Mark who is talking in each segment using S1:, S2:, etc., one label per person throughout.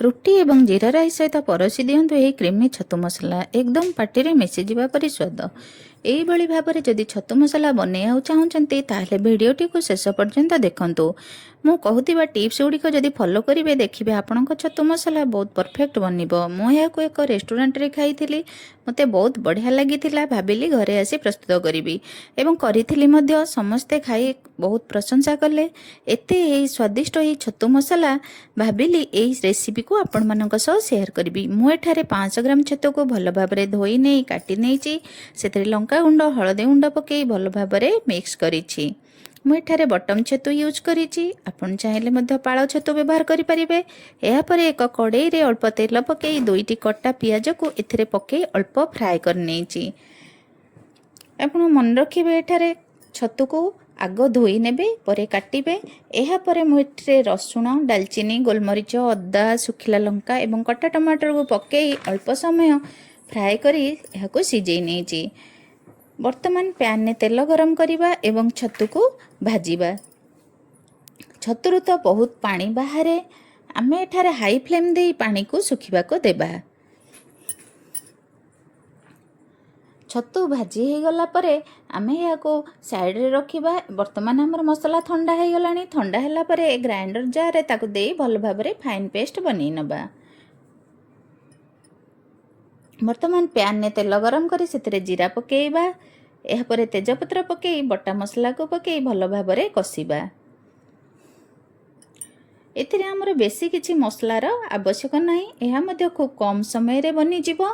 S1: रुटी एवं जीरा राइस सहित परसी दिंतु यही क्रीमी छतु मसला एकदम पार्टी में मिसीजा परी स्वाद। यही भाव में जदि छतु मसला बनैया चाहूँगी ताहले भिडियोटी को शेष पर्यंत देखंतु। मु कहूथिबा टिप्स गुड़िक जदि फॉलो करेंगे देखिए आपंक छतु मसला बहुत परफेक्ट बनइबो। मु याको एक रेस्टोरेंट रे खाइथिली, मते बहुत बढ़िया लागिथिला। भाबिली घरे आसी प्रस्तुत करिवि एवं करिथिली मध्य। समस्ते खाई बहुत प्रशंसा कले। एते एई स्वादिष्ट एई छतु मसला भाबिली एई रेसिपी को आपण मानक सह शेयर करिवि। मु एठारे 500 ग्राम छतु को भल भाबरे धोई नै काटी नैची। सेतरे लंका गुंड हळदी गुंड पकेई भल भाबरे मिक्स करिछि। मु एठारे बटम छतु यूज करिछि। आपण चाहिले मध्य पाळ छतु व्यवहार करि परिबे। एहा परे एक कड़ाई रे अल्प तेल पकेई दुईटी कट्टा पियाज को एथिरे पकेई अल्प फ्राई कर नैछि। आपण मन रखिबे एठारे छतु को आग धोई नेबे परे काटिबे। एहा परे मु एठरे रसुण दालचीनी गोलमरीच अदा सुखिला लंका एवं कटा टमाटर को पकेई अल्प समय फ्राई करी एहाको सिझेई नैछि। वर्तमान पैन ने तेल गरम करिबा एवं छतु को भाजिबा। छतुरु तो बहुत पानी बाहरे। आमे एठारे हाई फ्लेम देई पानी को सुखिबा को देबा। छतु भाजी हो गला परे आमे याको साइड रे रखिबा। वर्तमान हमर मसला ठंडा हो गलानी। ठंडा हला परे ग्राइंडर जार रे ताको देई भल भाबरे फाइन पेस्ट बनै नबा। वर्तमान पैन ने तेल गरम करी सेतरे जीरा पकेइबा। एहा परे तेजपत्र पकेई बटा मसला को पकेई भल भाबरे कसिबा। एथिरे हमर बेसी किछि मसलार आवश्यक नाही। एहा मध्य खूब कम समय रे बनि जिवो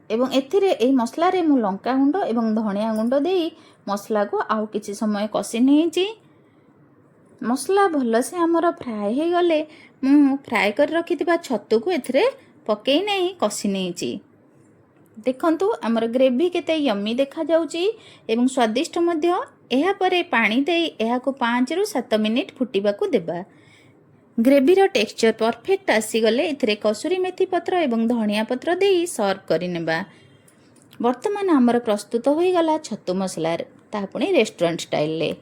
S1: एवं एथिरे एही मसला रे मु लंका गुंड एवं धनिया गुंड देई मसला को आउ किछि समय कसी नैछि। मसला भल से हमर फ्राए हो गले मु फ्राए कर रखिथिबा छतु को एथिरे पकेई नै कसी नैछि। देखंतु हमर ग्रेवी केते यम्मी देखा जाउची एवं स्वादिष्ट मध्य। एहा परे पानी देई एहा को 5 रु 7 मिनिट फुटिबा को देबा। ग्रेवी रो टेक्सचर परफेक्ट आसी गले एथिरे कसुरी मेथी पत्र एवं धनिया पत्र देई सर्व करि नेबा। वर्तमान हमर प्रस्तुत होई गला छतु मसला ता पुणी रेस्टोरेंट स्टाइल ले।